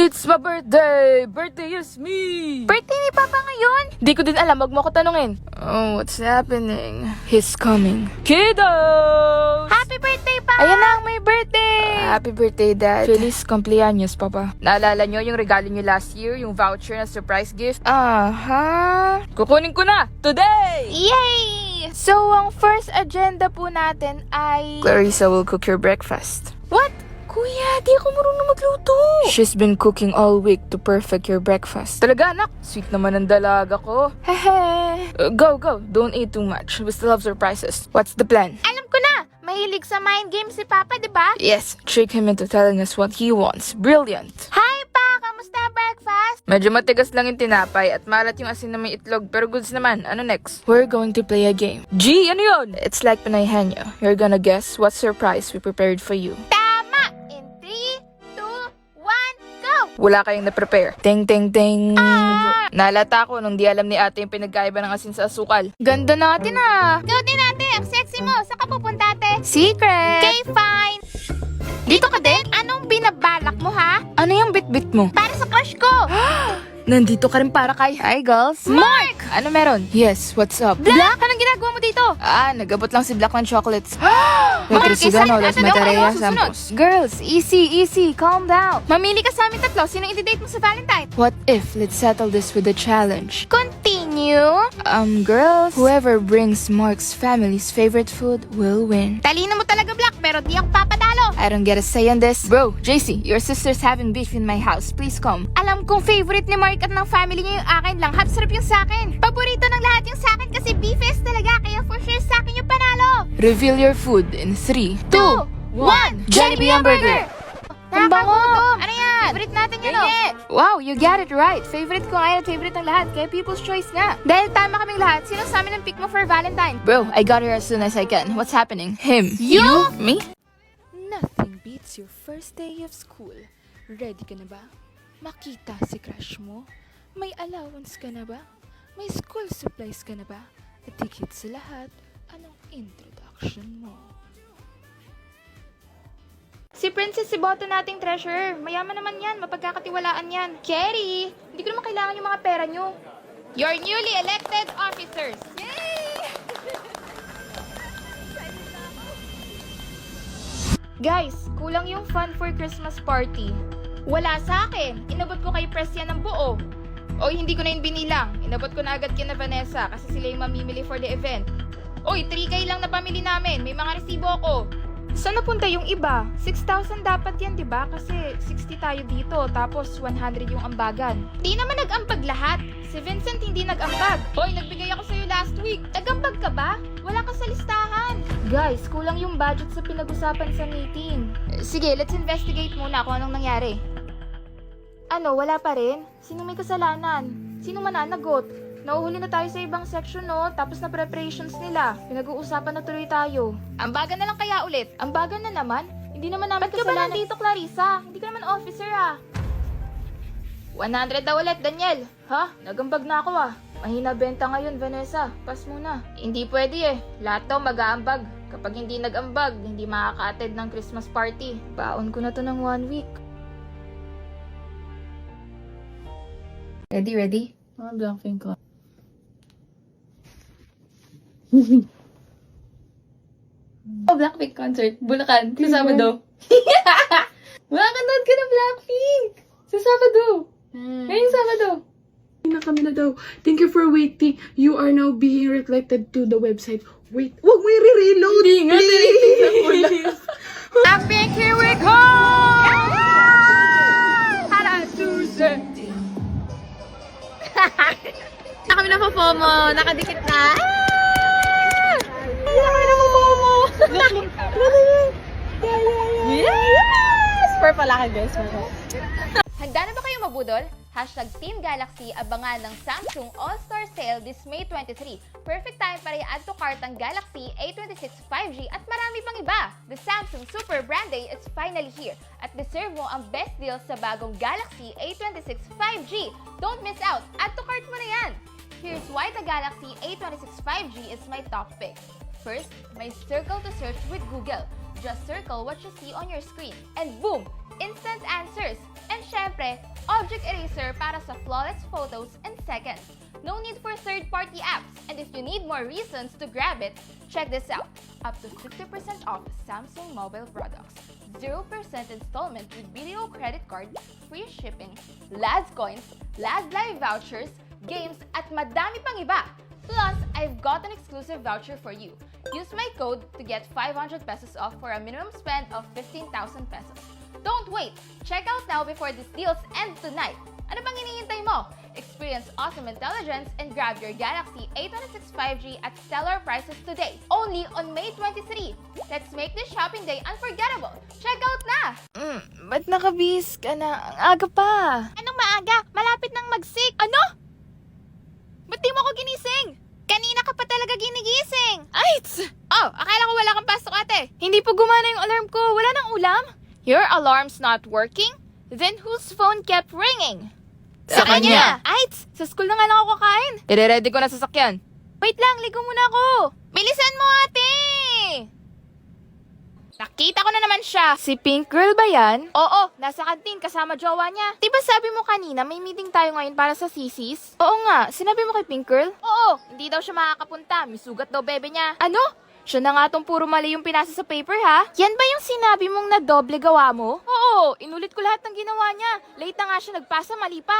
It's my birthday! Birthday is me! Birthday ni Papa ngayon? Di ko din alam, wag mo ko tanungin. Oh, what's happening? He's coming. Kiddos! Happy birthday, Pa! Ayan na ang may birthday! Happy birthday, Dad. Feliz cumpleaños, Papa. Naalala nyo yung regalo nyo last year? Yung voucher na surprise gift? Aha! Kukunin ko na! Today! Yay! So, ang first agenda po natin ay... Clarissa will cook your breakfast. What? Kuya, di ako marunong magluto. She's been cooking all week to perfect your breakfast. Talaga, anak? Sweet naman ang dalaga ko. Hehe. Go. Don't eat too much. We still have surprises. What's the plan? Alam ko na. Mahilig sa mind games si Papa, di ba? Yes, trick him into telling us what he wants. Brilliant. Hi, Pa! Kamusta breakfast? Medyo matigas lang yung tinapay at malat yung asin na may itlog pero goods naman. Ano next? We're going to play a game. G, ano yun? It's like Panay Henyo. You're gonna guess what surprise we prepared for you. Tama! In 3, 2, 1, go! Wala kayong na-prepare. Ting, ting, ting. Ah! Nalata ko nung di alam ni ate yung pinagkaiba ng asin sa asukal. Ganda natin ah! Gawin natin! Ang sexy mo! Saan ka pupunta, ate? Secret! Okay, fine! Dito ka din? Anong binabalak mo, ha? Ano yung bit-bit mo? Para sa crush ko! Nandito ka rin para kay... Hi, girls. Mark! Ano meron? Yes, what's up? Black? Anong ginagawa mo dito? Nagabot lang si Black ng chocolates. Mark, Petrosigano, excited las na daw Matareas, kayo susunod. Sampos. Girls, easy, calm down. Mamili ka sa amin tatlo. Sino i-date mo sa Valentine? What if let's settle this with a challenge? Continue. Girls, whoever brings Mark's family's favorite food will win. Talino mo talaga, Black, pero di ako papadalo. I don't get a say on this. Bro, JC, your sister's having beef in my house. Please come. Alam kong favorite ni Mark at ng family niya yung akin lang. Sarap yung sa akin. Paborito ng lahat yung sa akin kasi beefest talaga. Kaya for sure sa akin yung panalo. Reveal your food in 3, 2, 1. Jollibee hamburger. Ang bango! Ano yan? Favorite natin yun, oh. Wow, you got it right. Favorite ko ngayon at favorite ng lahat. Kaya people's choice nga. Dahil tama kaming lahat, sino sa amin ang pick mo for Valentine? Bro, I got her as soon as I can. What's happening? Him. You? Me? Nothing beats your first day of school. Ready ka na ba? Makita si crush mo? May allowance ka na ba? May school supplies ka na ba? At higit sa lahat, anong introduction mo? Si Princess si Boto nating treasurer. Mayaman naman yan, mapagkakatiwalaan yan. Kerry, hindi ko naman kailangan yung mga pera nyo. Your newly elected officers. Yay! Guys, kulang yung fund for Christmas party. Wala sa akin. Inabot ko kay Press yan ng buo. Oy, hindi ko na yun binilang. Inabot ko na agad kina Vanessa kasi sila yung mamimili for the event. Oy, 3K lang na pamili namin. May mga resibo ako. Saan napunta yung iba? 6,000 dapat yan, di ba? Kasi 60 tayo dito, tapos 100 yung ambagan. Di naman nag-ambag lahat. Si Vincent hindi nag-ambag. Hoy, nagbigay ako sa'yo last week. Nag-ambag ka ba? Wala ka sa listahan. Guys, kulang yung budget sa pinag-usapan sa meeting. Sige, let's investigate muna kung anong nangyari. Ano, wala pa rin? Sino may kasalanan? Sino mananagot? Nauhuli na tayo sa ibang section, no? Tapos na preparations nila. Pinag-uusapan na tuloy tayo. Ambagan na lang kaya ulit? Ambagan na naman? Hindi naman namin kasalanan. Ba't ka ba nandito, Clarissa? Hindi ka naman officer, ah. 100 daw ulit, Daniel. Ha? Nagambag na ako, ah. Mahina benta ngayon, Vanessa. Pass muna. Hindi pwede eh. Lahat daw mag-aambag. Kapag hindi nag-ambag, hindi makaka-attend ng Christmas party. Baon ko na to ng 1 week. Ready? Blackpink ko. Blackpink concert. Bulacan. Sa Sabado. Makakanood ka na Blackpink. Sa Sabado. Ngayong Sabado. Na kami na daw. Thank you for waiting. You are now being reflected to the website. Wait, wag mo i-reload, please. Blackpink, here we go! Hara, Tuesday! Na kami na po-FOMO, nakadikit na. Na kami na po-FOMO. Yes! Purple ka guys. Handa na ba kayo mabudol? Hashtag Team Galaxy abangan ng Samsung All-Star Sale this May 23. Perfect time para i-add to cart ang Galaxy A26 5G at marami pang iba. The Samsung Super Brand Day is finally here at deserve mo ang best deal sa bagong Galaxy A26 5G. Don't miss out! Add to cart mo na yan! Here's why the Galaxy A26 5G is my top pick. First, may circle to search with Google. Just circle what you see on your screen. And boom! Instant answers! And syempre, object eraser para sa flawless photos in seconds. No need for third-party apps. And if you need more reasons to grab it, check this out. Up to 50% off Samsung mobile products. 0% installment with video credit card, free shipping, Laz coins, Laz live vouchers, games, at madami pang iba. Plus, I've got an exclusive voucher for you. Use my code to get 500 pesos off for a minimum spend of 15,000 pesos. Don't wait! Check out now before these deals end tonight. Ano bang hinihintay mo? Experience awesome intelligence and grab your Galaxy A26 5G at stellar prices today. Only on May 23. Let's make this shopping day unforgettable. Check out na! Ba't nakabihis ka na? Ang aga pa. Anong maaga? Malapit nang magsik. Ano? Ba't di mo ako ginising? Kanina ka pa talaga ginigising. Ay! Oh, akala ko wala kang pasok, ate. Hindi pa gumana yung alarm ko. Wala nang ulam? Your alarm's not working? Then whose phone kept ringing? Sa kanya. Ay! Sa school na nga lang ako kakain. Ire-ready ko na sasakyan. Wait lang, ligo muna ako. Bilisan mo, ate! Nakita ko na naman siya. Si Pink Girl ba yan? Oo, nasa kantin kasama jowa niya. Diba sabi mo kanina may meeting tayo ngayon para sa sisis? Oo nga, sinabi mo kay Pink Girl? Oo, hindi daw siya makakapunta. May sugat daw bebe niya. Ano? Siya na nga tong puro mali yung pinasa sa paper ha? Yan ba yung sinabi mong na doble gawa mo? Oo, inulit ko lahat ng ginawa niya. Late na nga siya nagpasa, mali pa.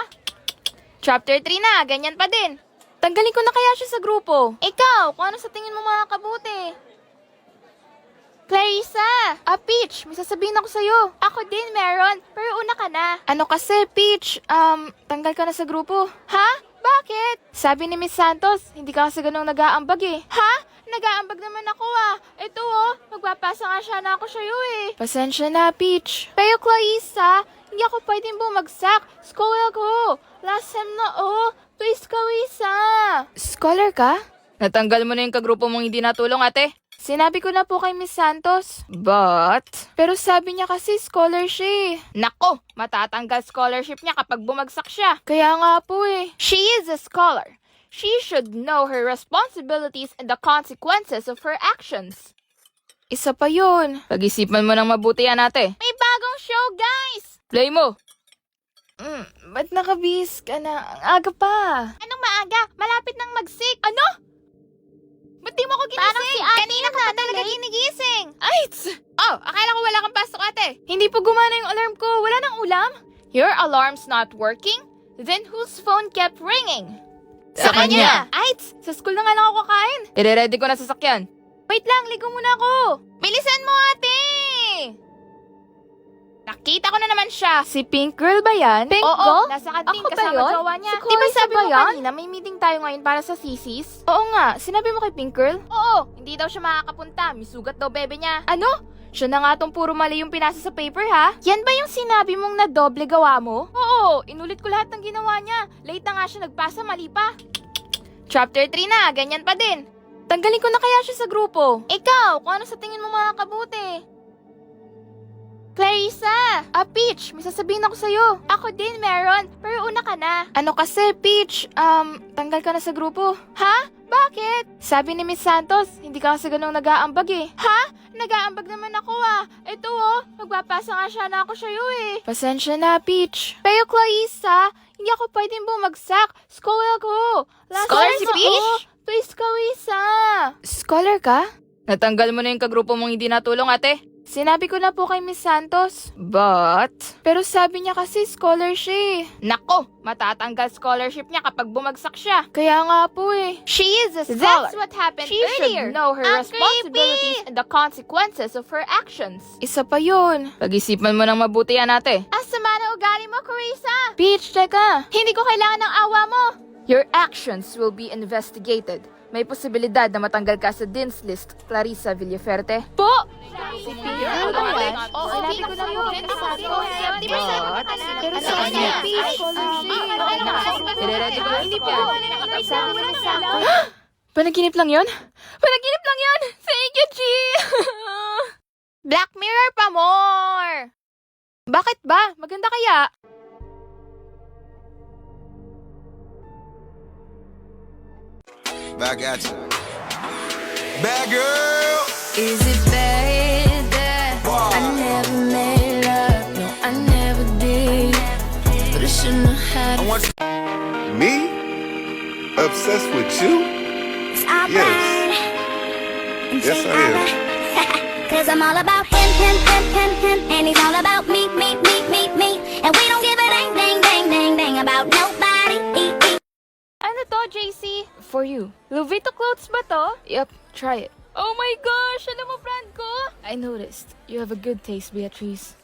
Chapter 3 na, ganyan pa din. Tanggalin ko na kaya siya sa grupo. Ikaw, kung ano sa tingin mo makakabuti? Clarissa! Peach, may sasabihin ako sa'yo. Ako din meron, pero una ka na. Ano kasi, Peach? Tanggal ka na sa grupo. Ha? Bakit? Sabi ni Miss Santos, hindi ka kasi ganun nag-aambag eh. Ha? Nag-aambag naman ako Ito magpapasa nga siya na ako sa'yo eh. Pasensya na, Peach. Pero Clarissa, hindi ako pwedeng bumagsak. Scholar ko. Last sem na Please, Clarissa. Scholar ka? Natanggal mo na yung kagrupo mong hindi natulong, ate. Sinabi ko na po kay Miss Santos. Pero sabi niya kasi scholar siya eh. Nako, matatanggal scholarship niya kapag bumagsak siya. Kaya nga po eh. She is a scholar. She should know her responsibilities and the consequences of her actions. Isa pa yun. Pag-isipan mo ng mabuti yan, ate. May bagong show, guys! Play mo. Ba't nakabihis ka na? Ang aga pa. Anong maaga? Malapit nang magsik. Ano? Ba't di mo ako ginising? Parang si ate Kanina ka pa talaga ginigising. Ay! Oh, akala ko wala kang pasok, ate. Hindi pa gumana yung alarm ko. Wala nang ulam? Your alarm's not working? Then whose phone kept ringing? Sa kanya. Ay, sa school na nga lang ako kakain. Ire-ready ko na sasakyan. Wait lang, ligo muna ako. Bilisan mo, ate! Nakita ko na naman siya. Si Pink Girl ba yan? Pink Oo, Girl? nasa kantin Ako ba kasama yun? jowa niya. Si Di ba Clarissa sabi ba mo yan? kanina may meeting tayo ngayon para sa sisis? Oo nga, sinabi mo kay Pink Girl? Oo, hindi daw siya makakapunta. May sugat daw bebe niya. Ano? Siya na nga tong puro mali yung pinasa sa paper ha? Yan ba yung sinabi mong na doble gawa mo? Oo, inulit ko lahat ng ginawa niya. Late na nga siya nagpasa, mali pa. Chapter 3 na, ganyan pa din. Tanggalin ko na kaya siya sa grupo. Ikaw, kung ano sa tingin mo makakabuti? Clarissa! Peach, may sasabihin ako sa'yo. Ako din meron, pero una ka na. Ano kasi, Peach? Tanggal ka na sa grupo. Ha? Bakit? Sabi ni Miss Santos, hindi ka kasi ganun nag-aambag eh. Ha? Nag-aambag naman ako Ito magpapasa nga siya na ako sa'yo eh. Pasensya na, Peach. Pero Clarissa, hindi ako pwedeng bumagsak. Scholar ko. Scholar si Peach? Please, Clarissa. Scholar ka? Natanggal mo na yung kagrupo mong hindi natulong, ate. Sinabi ko na po kay Miss Santos. Pero sabi niya kasi scholar siya eh. Nako, matatanggal scholarship niya kapag bumagsak siya. Kaya nga po eh. She is a scholar. That's what happened She earlier. should know her Ang responsibilities and the consequences of her actions. Isa pa yun. Pag-isipan mo ng mabuti yan, ate. Ang sama na ugali mo, Clarissa. Peach, teka. Hindi ko kailangan ng awa mo. Your actions will be investigated. May posibilidad na matanggal ka sa Dean's List, Clarissa Villaferte. Po! Si Pink Girl ba yan? Sinabi ko na po kay Miss Santos. Di ba sabi ko kanina? Pero sabi niya, Peach, ire-ready ko na sasakyan. Sabi ni Miss Santos. Panaginip lang yun? Panaginip lang yun! Thank you, G! Black Mirror pa more! Bakit ba? Maganda kaya? Back at you. Bad girl. Is it bad that shouldn't have had it. Me? Obsessed with you? Yes. Yes, I am. Cause I'm all about him, and he's all about me. And we don't give a dang about nobody. Ano to, JC? For you. Louis Vuitton clothes ba to? Yep, try it. Oh my gosh! Alam mo, brand ko? I noticed. You have a good taste, Beatrice.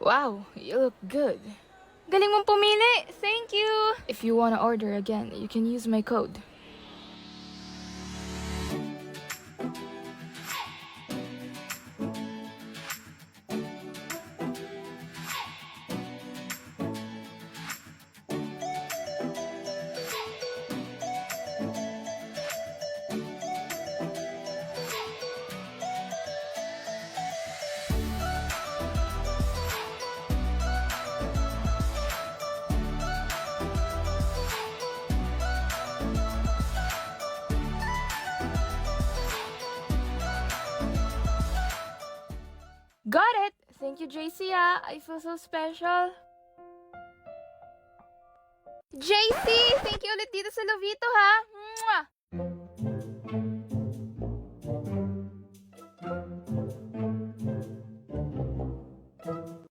Wow, you look good. Galing mong pumili. Thank you. If you wanna order again, you can use my code. Got it. Thank you, JC, ah. I feel so special. JC, thank you ulit dito sa Lovito, ha? Mwah!